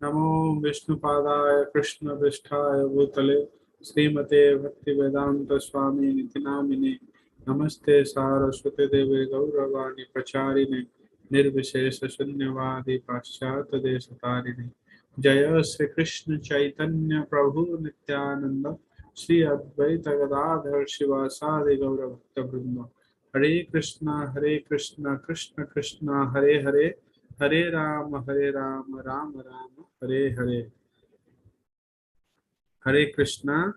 नमो विष्णुपादाय कृष्णपृष्ठाय भूतले श्रीमते भक्तिवेदांत स्वामी निति नामिने नमस्ते सारस्वती देवे गौरवाणी प्रचारिणे निर्विशेष शून्यवादी पाश्चात्य देशतारिणे जय श्री कृष्ण चैतन्य प्रभु नित्यानंद श्री अद्वैत गदाधर शिवासादि गौर भक्त वृंद हरे Krishna Krishna Krishna Hare Hare Hare Ram Ram Ram Hare Hare. Hare Krishna.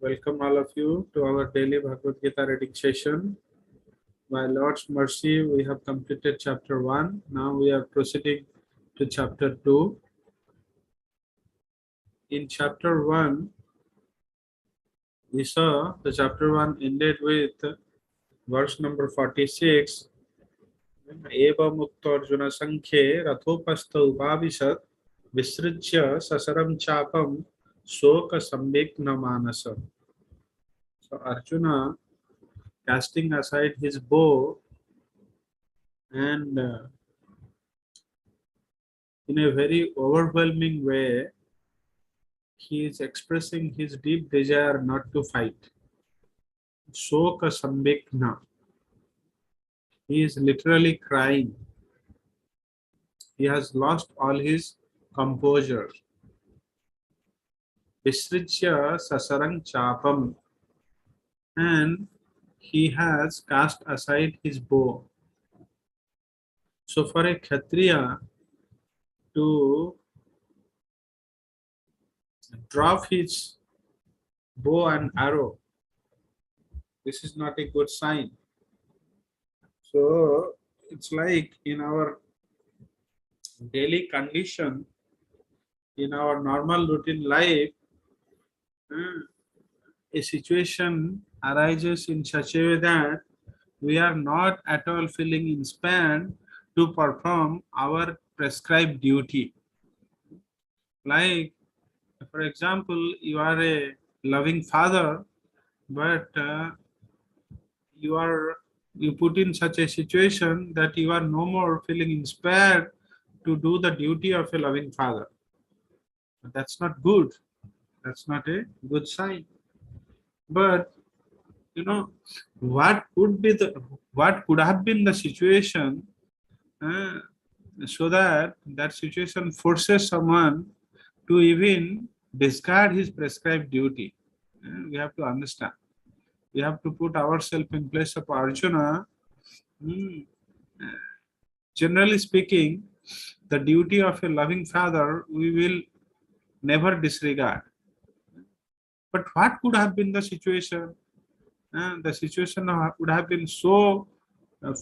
Welcome all of you to our daily Bhagavad Gita reading session. By Lord's mercy, we have completed chapter 1. Now we are proceeding to chapter 2. In chapter 1, we saw the chapter 1 ended with verse number 46. Eva mukta arjuna sankhye rathopastha upavishat visrujya sasaram chapam soka sambhikna manasa. So Arjuna, casting aside his bow and in a very overwhelming way, he is expressing his deep desire not to fight. Shoka sambhikna. He is literally crying. He has lost all his composure. Visrijya sasarang chapam. And he has cast aside his bow. So for a Kshatriya to drop his bow and arrow, this is not a good sign. So it's like in our daily condition, in our normal routine life, a situation arises in such a way that we are not at all feeling inspired to perform our prescribed duty. Like, for example, you are a loving father, but you put in such a situation that you are no more feeling inspired to do the duty of a loving father. That's not good. That's not a good sign. But what could have been the situation, uh, so that situation forces someone to even discard his prescribed duty. We have to understand. We have to put ourselves in place of Arjuna. Generally speaking, the duty of a loving father we will never disregard. But what could have been the situation? The situation would have been so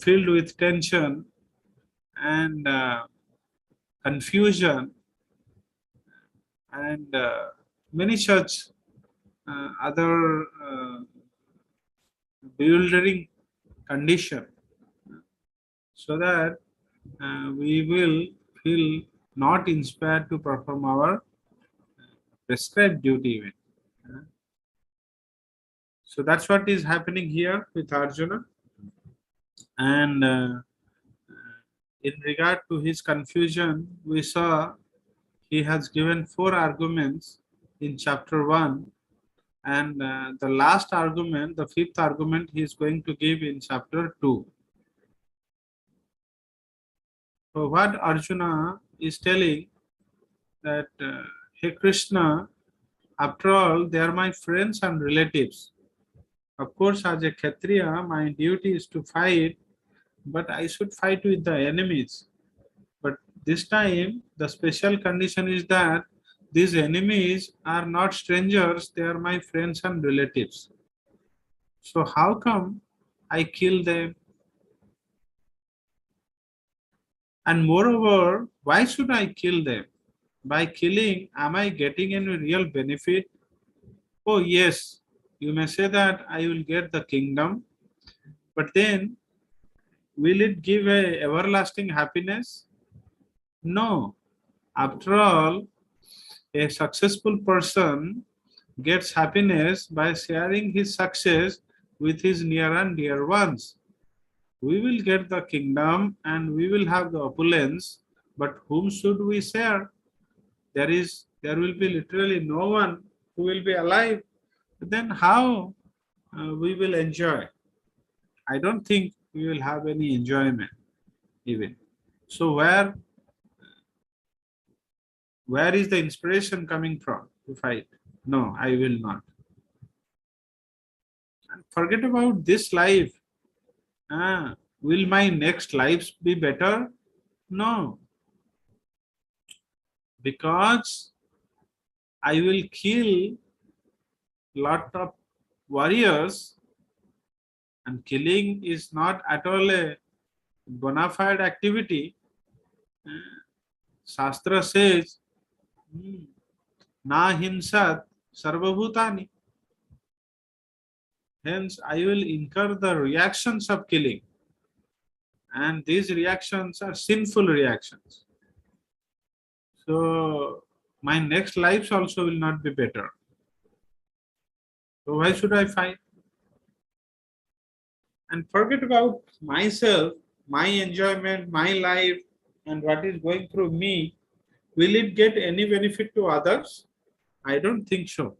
filled with tension and confusion and many such other bewildering condition, so that we will feel not inspired to perform our prescribed duty even. So that's what is happening here with Arjuna. And in regard to his confusion, we saw he has given 4 arguments in chapter 1, and the last argument, the 5th argument, he is going to give in chapter 2. So what Arjuna is telling, that hey Krishna, after all, they are my friends and relatives. Of course, as a Kshatriya, my duty is to fight, but I should fight with the enemies. But this time, the special condition is that these enemies are not strangers, they are my friends and relatives. So how come I kill them? And moreover, why should I kill them? By killing, am I getting any real benefit? Oh yes, you may say that I will get the kingdom, but then will it give a everlasting happiness? No. After all, a successful person gets happiness by sharing his success with his near and dear ones. We will get the kingdom and we will have the opulence But whom should we share? There will be literally no one who will be alive. Then how we will enjoy? I don't think we will have any enjoyment even. So where is the inspiration coming from to fight? No, I will not. And forget about this life. Will my next lives be better? No, because I will kill lot of warriors, and killing is not at all a bona fide activity. Shastra says, na hinsat sarvabhutani. Hence, I will incur the reactions of killing, and these reactions are sinful reactions. So, my next lives also will not be better. So, why should I fight? And forget about myself, my enjoyment, my life, and what is going through me. Will it get any benefit to others? I don't think so.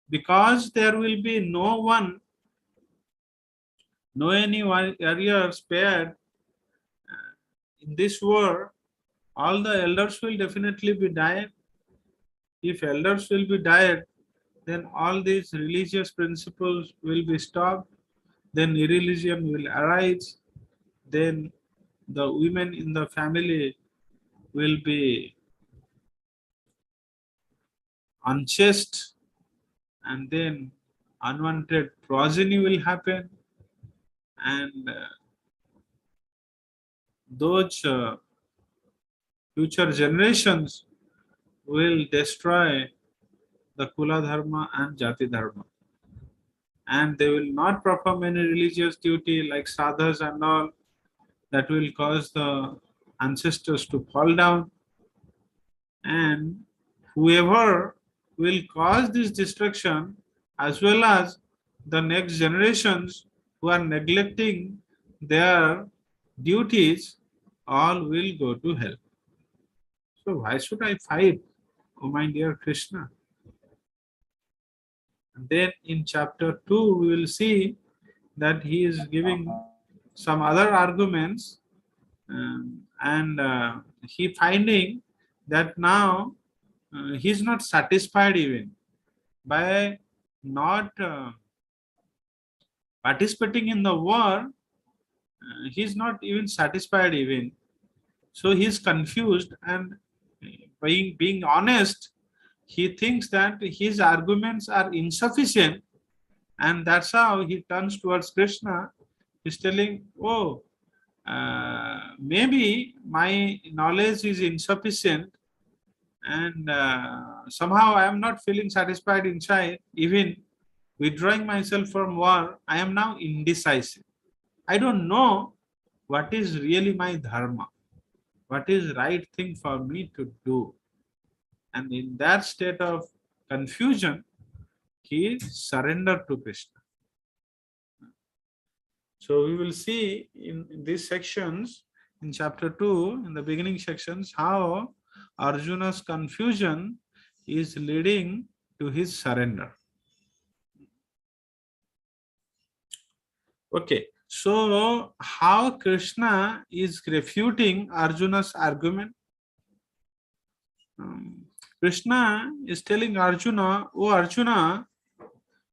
Because there will be no one, no any warrior spared in this war. All the elders will definitely be died. If elders will be died, then all these religious principles will be stopped. Then irreligion will arise. Then the women in the family will be unchaste, and then unwanted progeny will happen, and those future generations will destroy the Kula Dharma and Jati Dharma. And they will not perform any religious duty like sadhas and all, that will cause the ancestors to fall down. And whoever will cause this destruction, as well as the next generations who are neglecting their duties, all will go to hell. So why should I fight, oh my dear Krishna? And then in chapter 2, we will see that he is giving some other arguments, and he finding that now he is not satisfied even by not participating in the war. He is not even satisfied even. So he is confused, and being honest, he thinks that his arguments are insufficient, and that's how he turns towards Krishna. He's telling, oh, maybe my knowledge is insufficient, and somehow I am not feeling satisfied inside. Even withdrawing myself from war, I am now indecisive. I don't know what is really my dharma, what is right thing for me to do. And in that state of confusion, he surrendered to Krishna. So we will see in these sections, in chapter 2, in the beginning sections, how Arjuna's confusion is leading to his surrender. Okay, so how Krishna is refuting Arjuna's argument? Krishna is telling Arjuna, oh Arjuna,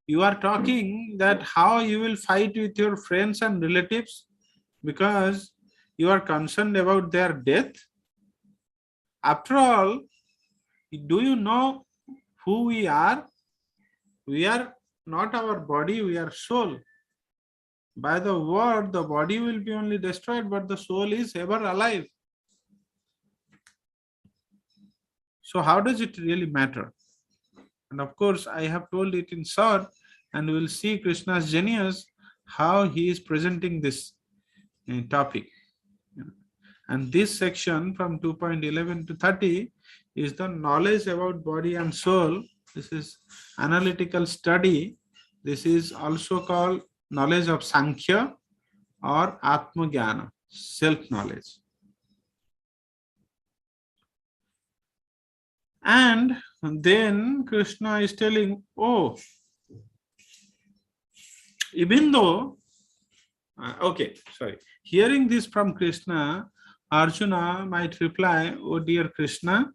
you are talking that how you will fight with your friends and relatives because you are concerned about their death. After all, do you know who we are? We are not our body, we are soul. By the word, the body will be only destroyed, but the soul is ever alive. So how does it really matter? And of course, I have told it in short, and we will see Krishna's genius, how he is presenting this topic. And this section from 2.11 to 30 is the knowledge about body and soul. This is analytical study. This is also called knowledge of Sankhya or Atma Jnana, self-knowledge. And then Krishna is telling, oh, even though, okay, sorry. Hearing this from Krishna, Arjuna might reply, oh dear Krishna,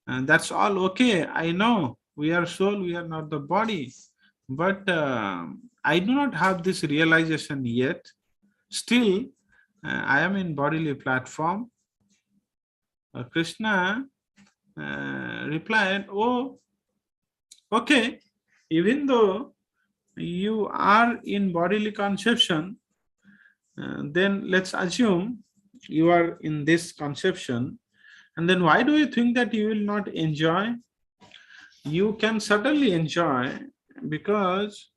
that's all okay. I know we are soul, we are not the body. But I do not have this realization yet. Still, I am in bodily platform. Krishna replied, oh, okay, even though you are in bodily conception, then let's assume you are in this conception. And then why do you think that you will not enjoy? You can certainly enjoy, because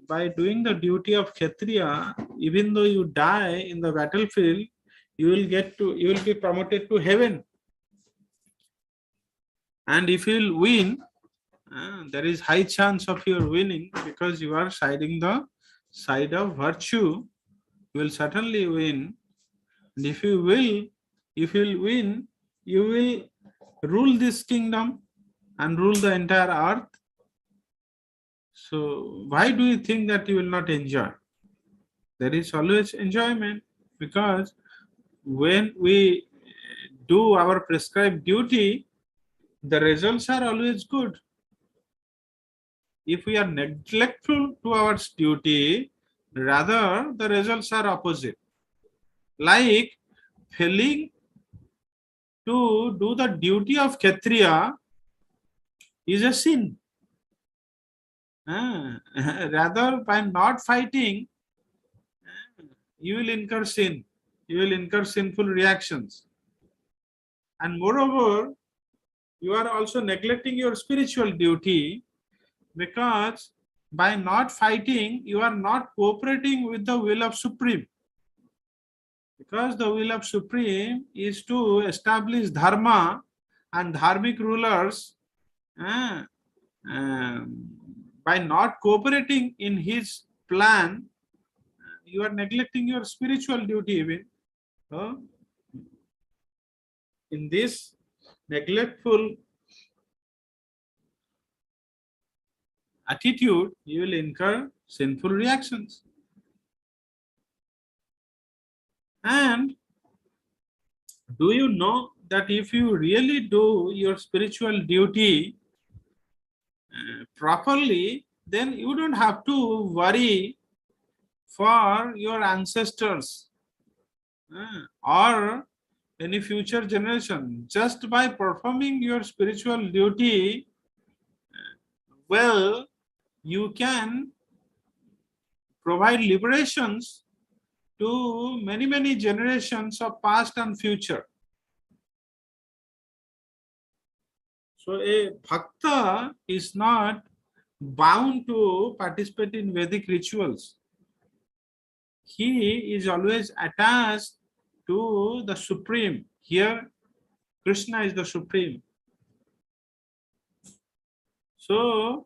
by doing the duty of Kshatriya, even though you die in the battlefield, you will be promoted to heaven. And if you will win, there is high chance of your winning, because you are siding the side of virtue. You will certainly win. And if you will win, you will rule this kingdom and rule the entire earth. So why do you think that you will not enjoy? There is always enjoyment, because when we do our prescribed duty, the results are always good. If we are neglectful to our duty, rather the results are opposite. Like failing to do the duty of Kshatriya is a sin. Rather, by not fighting, you will incur sin. You will incur sinful reactions. And moreover, you are also neglecting your spiritual duty, because by not fighting, you are not cooperating with the will of Supreme. Because the will of Supreme is to establish dharma, and dharmic rulers, uh, by not cooperating in his plan, you are neglecting your spiritual duty even. So, in this neglectful attitude, you will incur sinful reactions. And do you know that if you really do your spiritual duty properly, then you don't have to worry for your ancestors or any future generation. Just by performing your spiritual duty well, you can provide liberations to many, many generations of past and future. So a bhakta is not bound to participate in Vedic rituals. He is always attached to the Supreme. Here, Krishna is the Supreme. So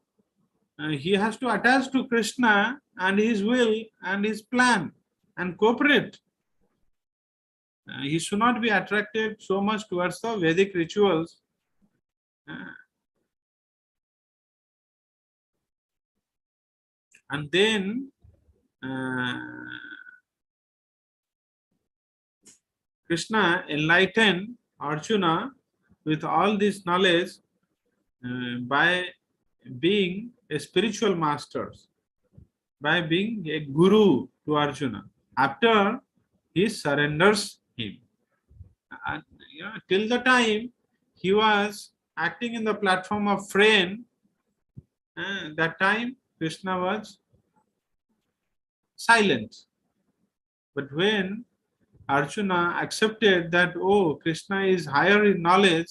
he has to attach to Krishna and his will and his plan and cooperate. He should not be attracted so much towards the Vedic rituals. And then Krishna enlightened Arjuna with all this knowledge by being a spiritual master, by being a guru to Arjuna, after he surrenders him. And, till the time he was acting in the platform of friend, that time Krishna was silent. But when Arjuna accepted that, oh, Krishna is higher in knowledge,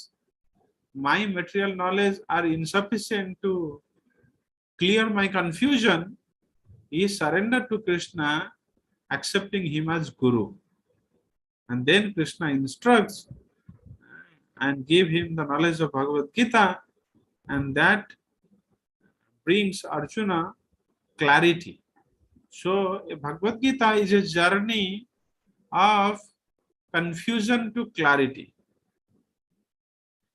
my material knowledge are insufficient to clear my confusion, he surrendered to Krishna, accepting him as Guru. And then Krishna instructs and give him the knowledge of Bhagavad Gita, and that brings Arjuna clarity. So Bhagavad Gita is a journey of confusion to clarity.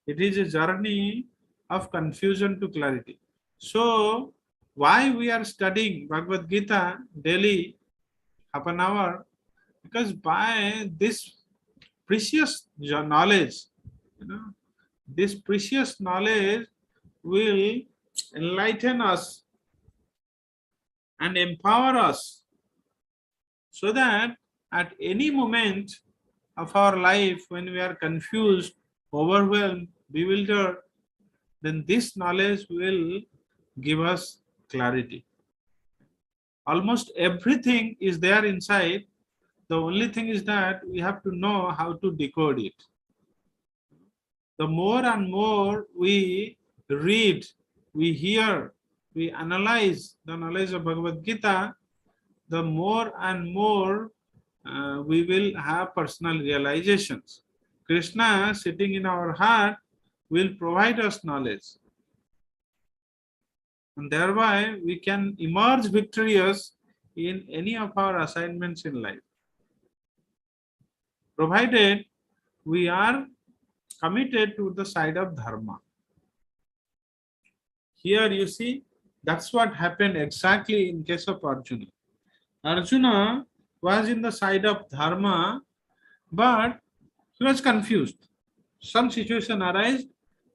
It is a journey of confusion to clarity. So, why we are studying Bhagavad Gita daily, half an hour? Because by this precious knowledge, you know, this precious knowledge will enlighten us and empower us so that at any moment of our life when we are confused, overwhelmed, bewildered, then this knowledge will give us clarity. Almost everything is there inside. The only thing is that we have to know how to decode it. The more and more we read, we hear, we analyze the knowledge of Bhagavad Gita, the more and more we will have personal realizations. Krishna sitting in our heart will provide us knowledge. And thereby we can emerge victorious in any of our assignments in life, provided we are committed to the side of dharma. Here you see, that's what happened exactly in case of Arjuna. Arjuna was in the side of dharma, but he was confused. Some situation arose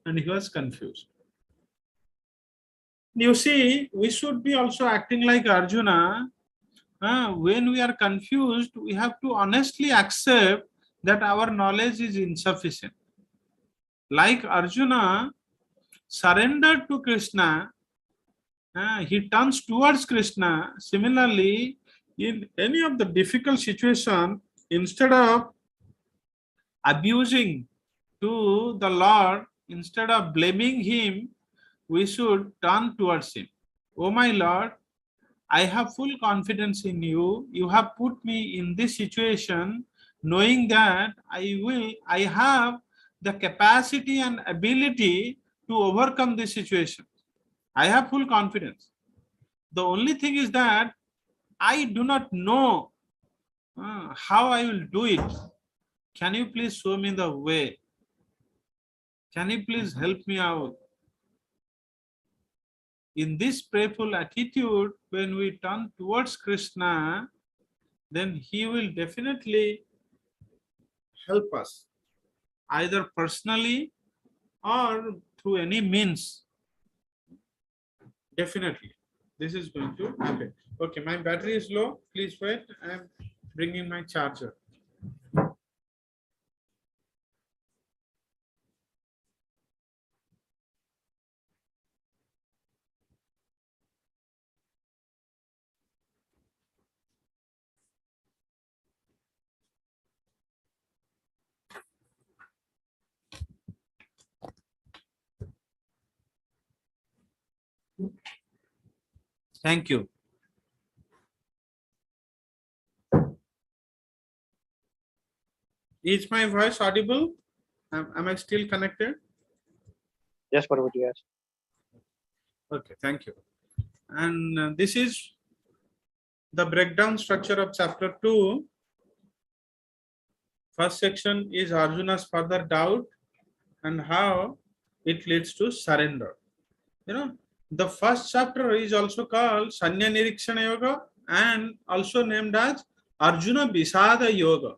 and he was confused. You see, we should be also acting like Arjuna. When we are confused, we have to honestly accept that our knowledge is insufficient. Like Arjuna surrendered to Krishna, he turns towards Krishna. Similarly, in any of the difficult situation, instead of abusing to the Lord, instead of blaming him, we should turn towards him. Oh my Lord, I have full confidence in you. You have put me in this situation knowing that I have the capacity and ability to overcome this situation. I have full confidence. The only thing is that I do not know how I will do it. Can you please show me the way? Can you please help me out? In this prayerful attitude, when we turn towards Krishna, then he will definitely help us, either personally or through any means. Definitely, this is going to happen. Okay, my battery is low. Please wait. I am bringing my charger. Thank you. Is my voice audible? Am I still connected? Yes, Parvati, yes. Okay, thank you. And this is the breakdown structure of chapter 2. First section is Arjuna's further doubt and how it leads to surrender. You know, the first chapter is also called Sanya Nirikshana Yoga and also named as Arjuna Visada Yoga.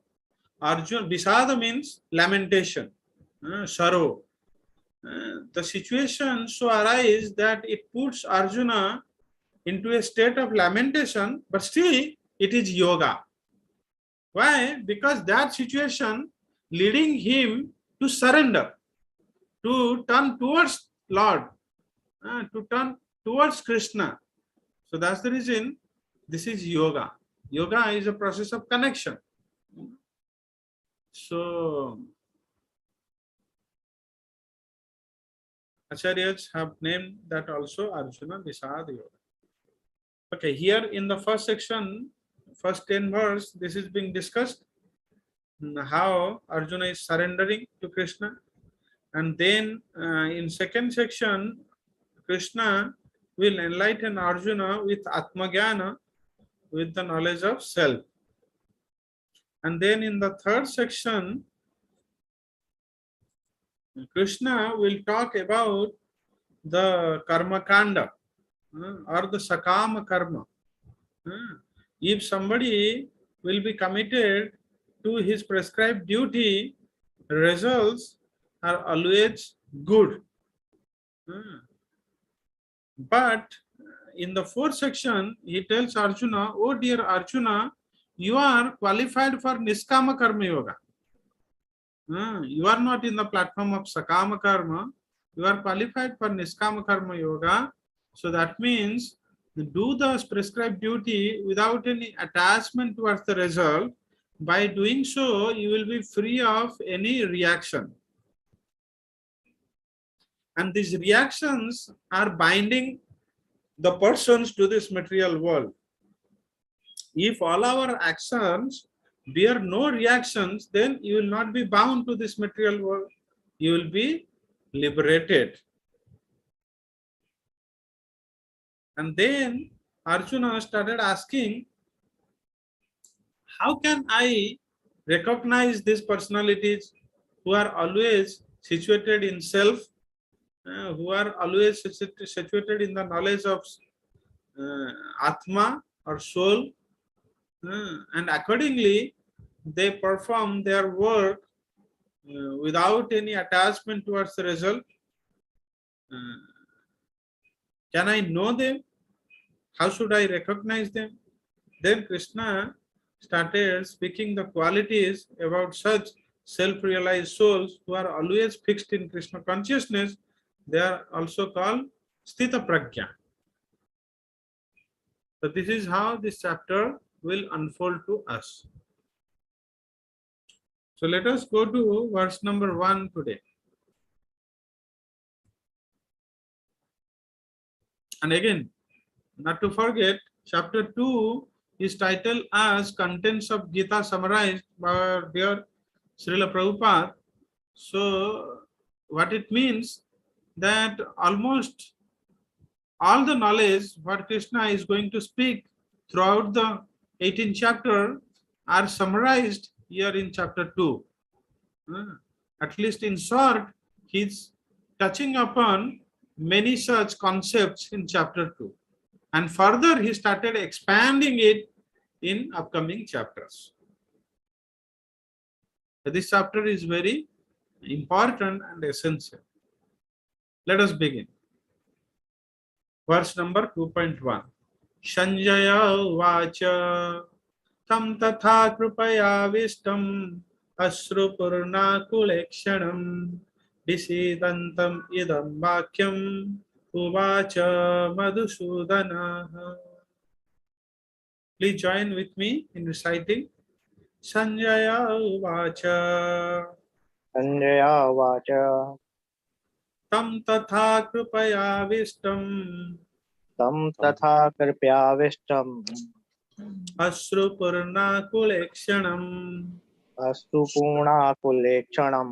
Arjuna Visada means lamentation, sorrow. The situation so arise that it puts Arjuna into a state of lamentation, but still it is yoga. Why? Because that situation leading him to surrender, to turn towards Lord, to turn towards Krishna. So that's the reason this is yoga. Yoga is a process of connection. So Acharyas have named that also Arjuna Visad Yoga. Okay, here in the first section, first 10 verse, this is being discussed, how Arjuna is surrendering to Krishna. And then in second section, Krishna will enlighten Arjuna with Atmajnana, with the knowledge of self. And then in the third section, Krishna will talk about the karma kanda or the sakama karma. If somebody will be committed to his prescribed duty, results are always good. But in the fourth section, he tells Arjuna, oh dear Arjuna, you are qualified for Niskama Karma Yoga. You are not in the platform of Sakama Karma. You are qualified for Niskama Karma Yoga. So that means do the prescribed duty without any attachment towards the result. By doing so, you will be free of any reaction. And these reactions are binding the persons to this material world. If all our actions bear no reactions, then you will not be bound to this material world. You will be liberated. And then Arjuna started asking, how can I recognize these personalities who are always situated in self, who are always situated in the knowledge of Atma or soul, and accordingly they perform their work without any attachment towards the result? Can I know them? How should I recognize them? Then Krishna started speaking the qualities about such self-realized souls who are always fixed in Krishna consciousness. They are also called Sthita Prajna. So this is how this chapter will unfold to us. So let us go to verse number 1 today. And again, not to forget, chapter 2 is titled as Contents of Gita Summarized by our dear Srila Prabhupada. So what it means that almost all the knowledge what Krishna is going to speak throughout the 18th chapter are summarized here in chapter 2. At least in short, he's touching upon many such concepts in chapter 2. And further, he started expanding it in upcoming chapters. This chapter is very important and essential. Let us begin. Verse number 2.1. Sanjaya Vacha Tam Tatha Krupaya Vishtam Ashrupurna Kulekshanam Visidantam Idam Vakyam Uvacha Madhusudana. Please join with me in reciting. Sanjaya Vacha Sanjaya Vacha Tam Tatha Krupaya Vishtam Tam Tatha Kripyavishtam Ashrupurna Kulekshanam Astu Purna Kulekshanam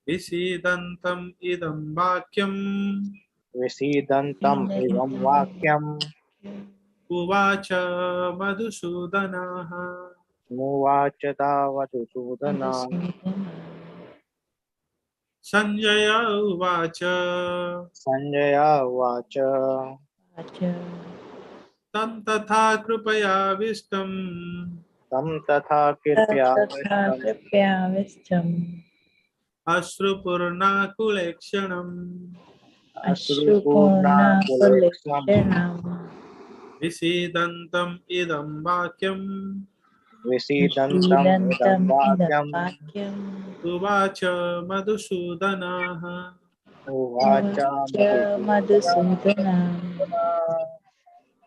Visidantam Idam Vakyam Visidantam Ivam Vakyam Uvacha Madhusudana. Muvachata Vatusudana. Sanjaya Uvacha Sanjaya Vacha Tam Tatha Krupaya Vishtam Tam Tatha Kripyavishtam Ashrupurna Kulekshanam Astu Purna Kuleksham Visidantam Idam Vakyam Visidantam Idam Vakyam Uvacha Madhusudana. Uvacha Madhusudana.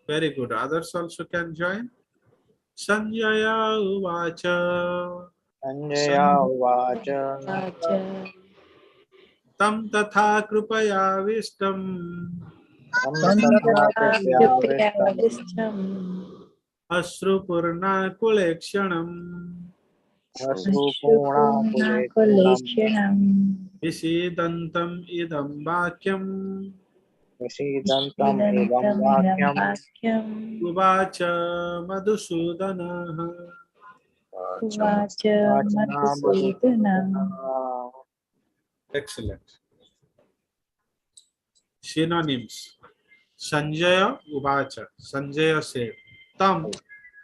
Very good. Others also can join. Sanjaya Uvacha Sanjaya Uvacha Tam Tatha Krupaya Vishtam Tam Tatha Kripyavishtam Ashrupurna Kulekshanam Astu Purna Kuleksham Visidantam Idam Vakyam Visidantam Idam Vakyam Uvacha Madhusudana. Vachana Madhusudana. Excellent. Synonyms. Sanjaya Uvacha. Sanjaya said, Tam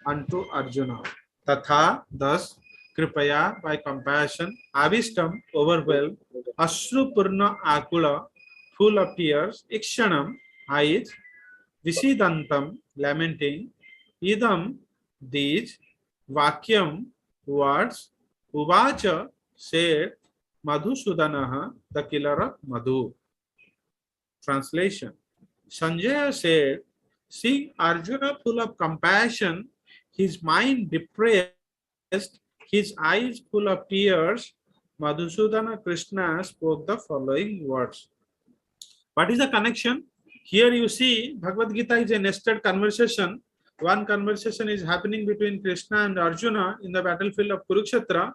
unto Arjuna. Tatha, thus, Kripaya, by compassion, Avistam, overwhelmed, Ashru Purna Akula, full of tears, Ikshanam, eyes, Visidantam, lamenting, Idam, these, Vakyam, words, Uvacha, said, Madhusudanaha, the killer of Madhu. Translation. Sanjaya said, seeing Arjuna full of compassion, his mind depressed, his eyes full of tears, Madhusudana Krishna spoke the following words. What is the connection? Here you see Bhagavad Gita is a nested conversation. One conversation is happening between Krishna and Arjuna in the battlefield of Kurukshetra,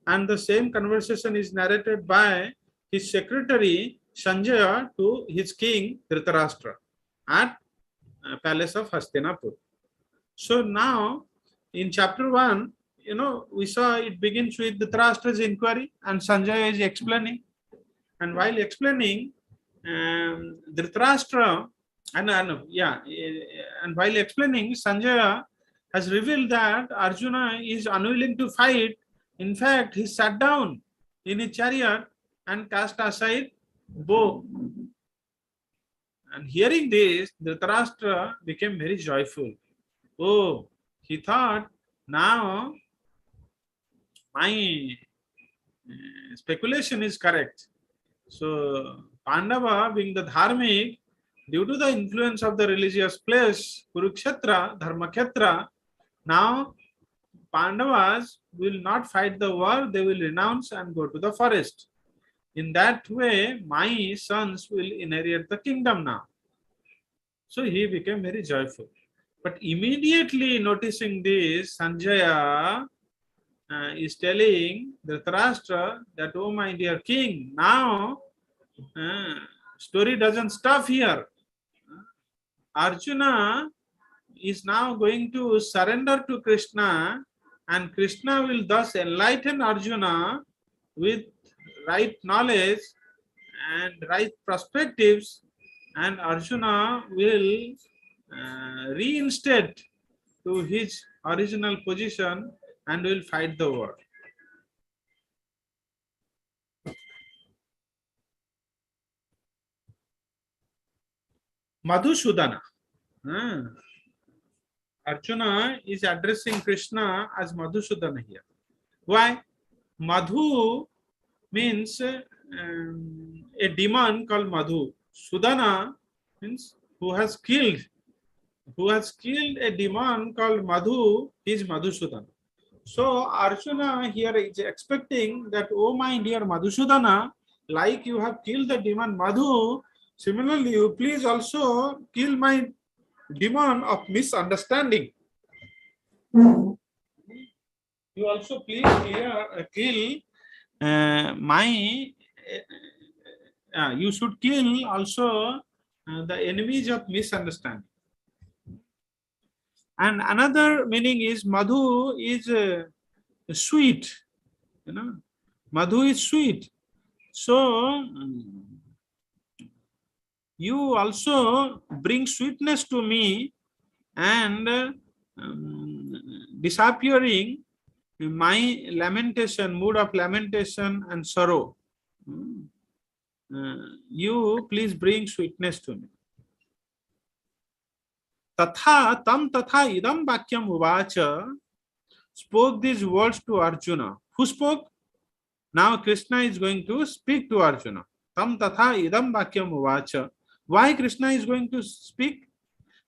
and the same conversation is narrated by his secretary Sanjaya to his king Dhritarashtra at palace of Hastinapur. So now in chapter 1, we saw it begins with Dhritarashtra's inquiry and Sanjaya is explaining. And while explaining, Dhritarashtra, and while explaining, Sanjaya has revealed that Arjuna is unwilling to fight. In fact, he sat down in his chariot and cast aside bow. And hearing this, Dhritarashtra became very joyful. Oh, he thought, now my speculation is correct. So, Pandava being the Dharmic, due to the influence of the religious place, Kurukshetra, Dharmakhetra, now Pandavas will not fight the war, they will renounce and go to the forest. In that way, my sons will inherit the kingdom now. So he became very joyful. But immediately noticing this, Sanjaya is telling Dhritarashtra that, oh my dear king, now story doesn't stop here. Arjuna is now going to surrender to Krishna, and Krishna will thus enlighten Arjuna with right knowledge and right perspectives, and Arjuna will reinstate to his original position and will fight the war. Madhusudana. Arjuna is addressing Krishna as Madhusudana here. Why? Madhu means a demon called Madhu. Sudana means who has killed a demon called Madhu is Madhusudana. So Arjuna here is expecting that, oh my dear Madhusudana, like you have killed the demon Madhu, similarly you please also kill my demon of misunderstanding. You also please kill you should kill also the enemies of misunderstanding. And another meaning is Madhu is sweet. Madhu is sweet. So you also bring sweetness to me and disappearing my lamentation, mood of lamentation and sorrow. You please bring sweetness to me. Tatha tam tatha idam vakyam uvacha spoke these words to Arjuna. Who spoke? Now Krishna is going to speak to Arjuna. Tam tatha idam vakyam uvacha. Why Krishna is going to speak?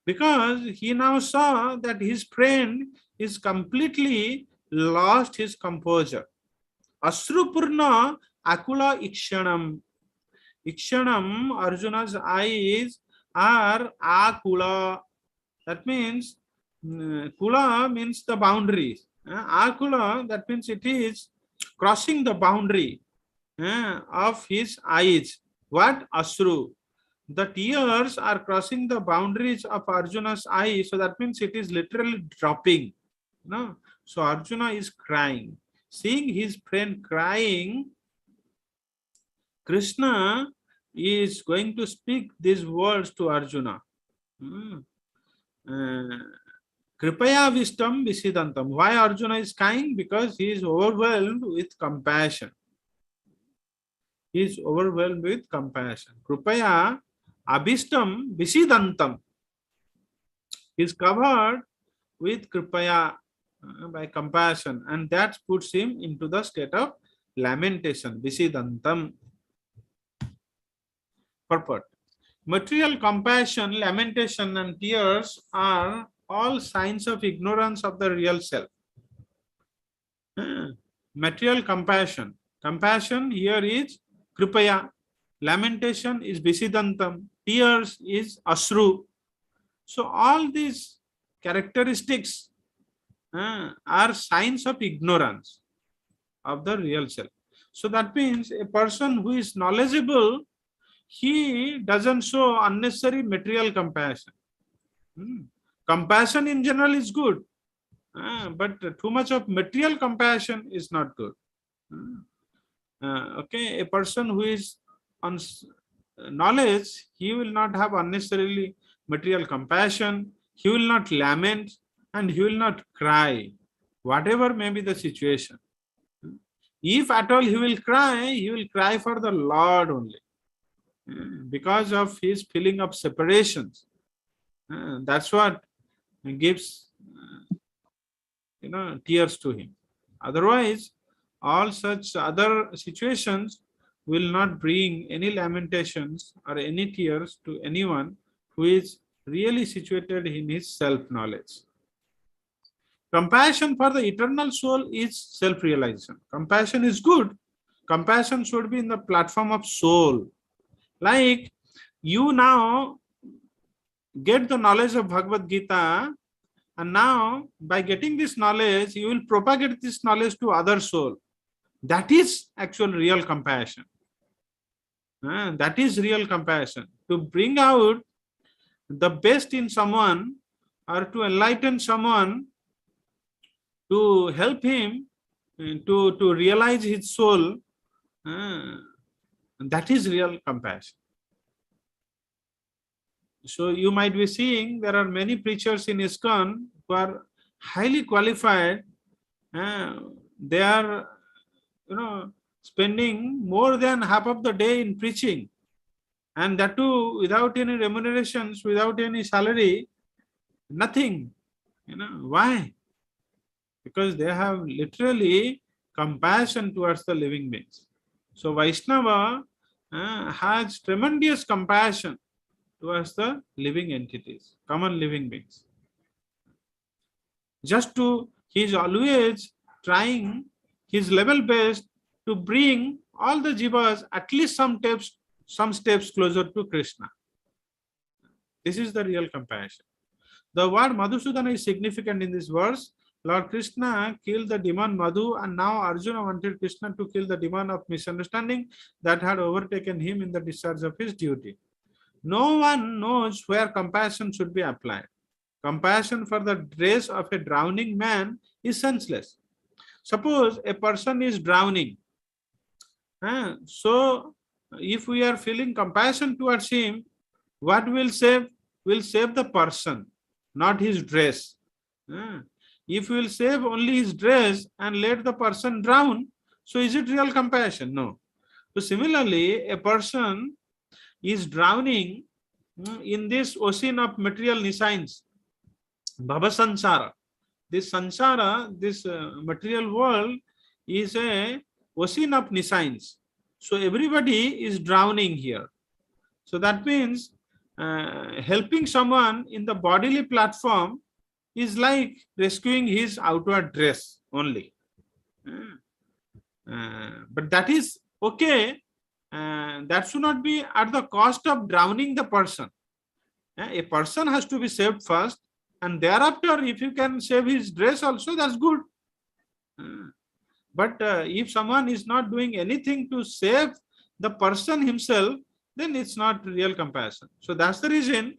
Because he now saw that his friend is completely lost his composure. Asrupurna akula ikshanam. Ikshanam, Arjuna's eyes are akula. That means, kula means the boundaries. Akula, that means it is crossing the boundary of his eyes. What? Asru. The tears are crossing the boundaries of Arjuna's eyes, so that means it is literally dropping. No? So Arjuna is crying. Seeing his friend crying, Krishna is going to speak these words to Arjuna. Hmm. Kripaya Vishtam Visidantam. Why Arjuna is kind? Because he is overwhelmed with compassion. He is overwhelmed with compassion. Kripaya Abhistam Visidantam. He is covered with Kripaya, by compassion, and that puts him into the state of lamentation. Visidantam. Purport. Material compassion, lamentation, and tears are all signs of ignorance of the real self. Material compassion. Compassion here is kripaya. Lamentation is visidantam. Tears is asru. So all these characteristics are signs of ignorance of the real self. So that means a person who is knowledgeable, he doesn't show unnecessary material compassion. Compassion in general is good, but too much of material compassion is not good. Okay, a person who is on knowledge, he will not have unnecessarily material compassion, he will not lament, and he will not cry, whatever may be the situation. If at all he will cry for the Lord only, because of his feeling of separations. That's what gives tears to him. Otherwise, all such other situations will not bring any lamentations or any tears to anyone who is really situated in his self-knowledge. Compassion for the eternal soul is self-realization. Compassion is good. Compassion should be in the platform of soul. Like you now get the knowledge of Bhagavad Gita, and now by getting this knowledge, you will propagate this knowledge to other soul. That is actual real compassion. That is real compassion. To bring out the best in someone or to enlighten someone, to help him to realize his soul, that is real compassion. So you might be seeing there are many preachers in ISKCON who are highly qualified. They are, spending more than half of the day in preaching, and that too without any remunerations, without any salary, nothing. Why? Because they have literally compassion towards the living beings. So Vaishnava has tremendous compassion towards the living entities, common living beings. He is always trying his level best to bring all the jivas at least some steps closer to Krishna. This is the real compassion. The word Madhusudana is significant in this verse. Lord Krishna killed the demon Madhu, and now Arjuna wanted Krishna to kill the demon of misunderstanding that had overtaken him in the discharge of his duty. No one knows where compassion should be applied. Compassion for the dress of a drowning man is senseless. Suppose a person is drowning. So, if we are feeling compassion towards him, what will save? Will save the person, not his dress. If we will save only his dress and let the person drown, so is it real compassion? No. So similarly, a person is drowning in this ocean of material nescience, Bhava Sansara. This Sansara, this material world is a ocean of nescience. So everybody is drowning here. So that means helping someone in the bodily platform is like rescuing his outward dress only. But that is okay. That should not be at the cost of drowning the person. A person has to be saved first, and thereafter, if you can save his dress also, that's good. But if someone is not doing anything to save the person himself, then it's not real compassion. So that's the reason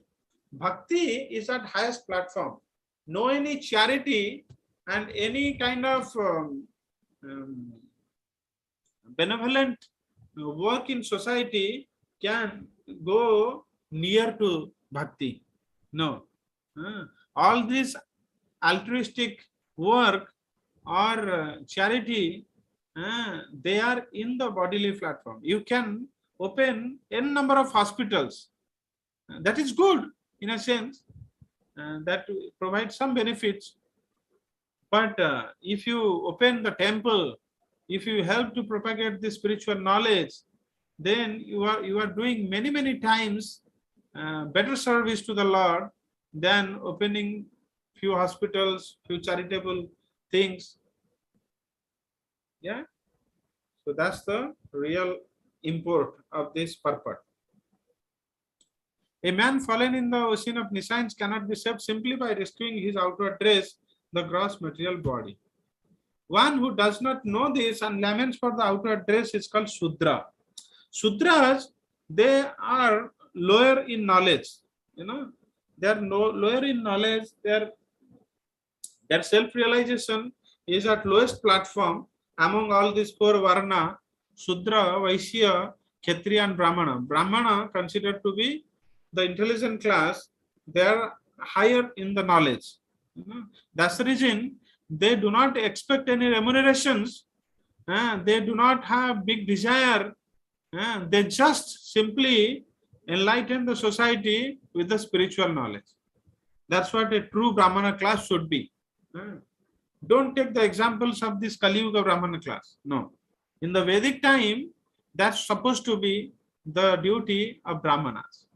bhakti is at highest platform. No any charity and any kind of benevolent work in society can go near to bhakti. No. All this altruistic work or charity, they are in the bodily platform. You can open n number of hospitals. That is good in a sense. That provides some benefits. But if you open the temple, if you help to propagate the spiritual knowledge, then you are doing many times better service to the Lord than opening few hospitals, few charitable things. Yeah. So that's the real import of this purport. A man fallen in the ocean of nescience cannot be saved simply by rescuing his outward dress, the gross material body. One who does not know this and laments for the outward dress is called Shudra. Shudras, they are lower in knowledge. They are lower in knowledge. Their self-realization is at lowest platform among all these four Varna: Shudra, Vaishya, Kshatriya, and Brahmana. Brahmana considered to be the intelligent class. They are higher in the knowledge. That's the reason they do not expect any remunerations. They do not have big desire. They just simply enlighten the society with the spiritual knowledge. That's what a true Brahmana class should be. Don't take the examples of this Kali Yuga Brahmana class. No. In the Vedic time, that's supposed to be the duty of Brahmanas.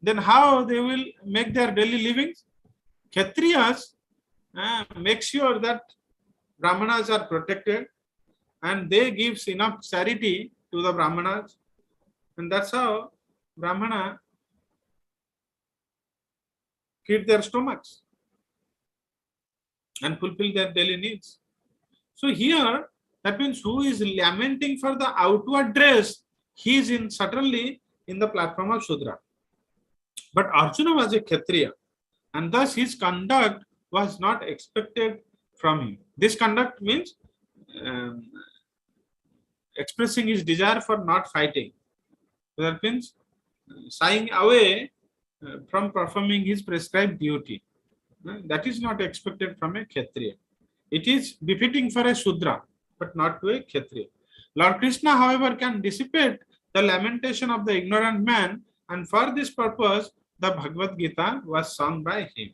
Then how they will make their daily livings? Kshatriyas make sure that Brahmanas are protected and they give enough charity to the Brahmanas. And that's how Brahmana feed their stomachs and fulfill their daily needs. So here, that means who is lamenting for the outward dress, he is certainly in the platform of Shudra. But Arjuna was a Kshatriya, and thus his conduct was not expected from him. This conduct means expressing his desire for not fighting. So that means shying away from performing his prescribed duty. That is not expected from a Kshatriya. It is befitting for a Shudra, but not to a Kshatriya. Lord Krishna, however, can dissipate the lamentation of the ignorant man, and for this purpose, the Bhagavad Gita was sung by him.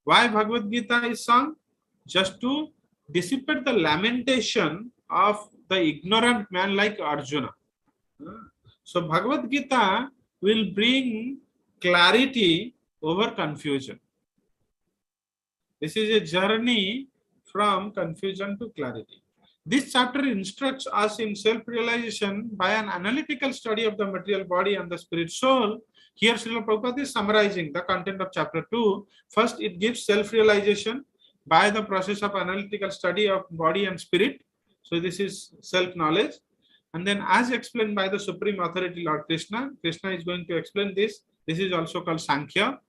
Why Bhagavad Gita is sung? Just to dissipate the lamentation of the ignorant man like Arjuna. So Bhagavad Gita will bring clarity over confusion. This is a journey from confusion to clarity. This chapter instructs us in self-realization by an analytical study of the material body and the spirit soul. Here Srila Prabhupada is summarizing the content of chapter 2. First, it gives self-realization by the process of analytical study of body and spirit. So this is self-knowledge. And then as explained by the Supreme Authority Lord Krishna, Krishna is going to explain this. This is also called Sankhya.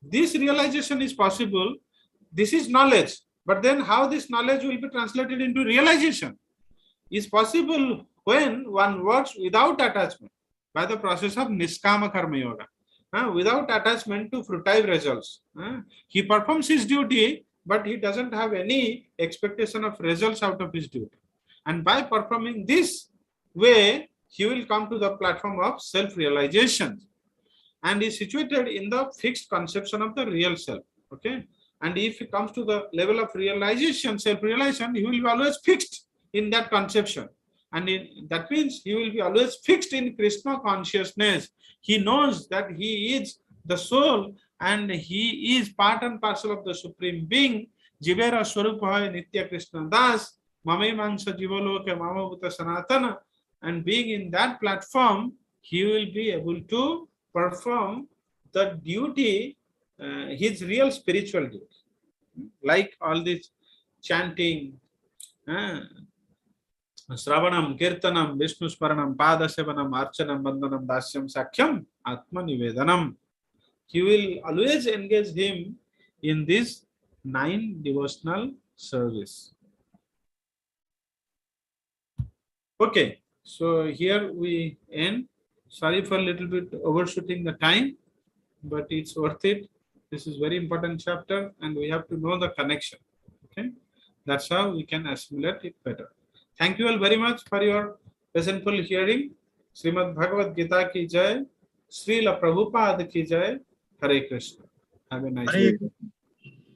This realization is possible. This is knowledge. But then how this knowledge will be translated into realization is possible when one works without attachment by the process of Niskama Karma Yoga. Without attachment to fruitive results. He performs his duty, but he doesn't have any expectation of results out of his duty. And by performing this way, he will come to the platform of self-realization and is situated in the fixed conception of the real self. Okay. And if he comes to the level of realization, self-realization, he will be always fixed in that conception. And that means he will be always fixed in Krishna consciousness. He knows that he is the soul and he is part and parcel of the Supreme Being. Jivera Swarupa Nitya Krishna Das, Mame Mansa Jivaloke Mamabuta Sanatana. And being in that platform, he will be able to perform the duty, his real spiritual duty. Like all this chanting, Sravanam, Kirtanam, Vishnu Sparanam, Padasevanam, Archanam, Bandhanam, Dasyam, Sakhyam, Atma Nivedanam. He will always engage him in this 9 devotional service. Okay, So here we end. Sorry for a little bit overshooting the time, but it's worth it. This is very important chapter and we have to know the connection. Okay, that's how we can assimilate it better. Thank you all very much for your patientful hearing. Srimad Bhagavad Gita ki jai, Srila Prabhupada ki jai. Hare Krishna. Have a nice day. Hare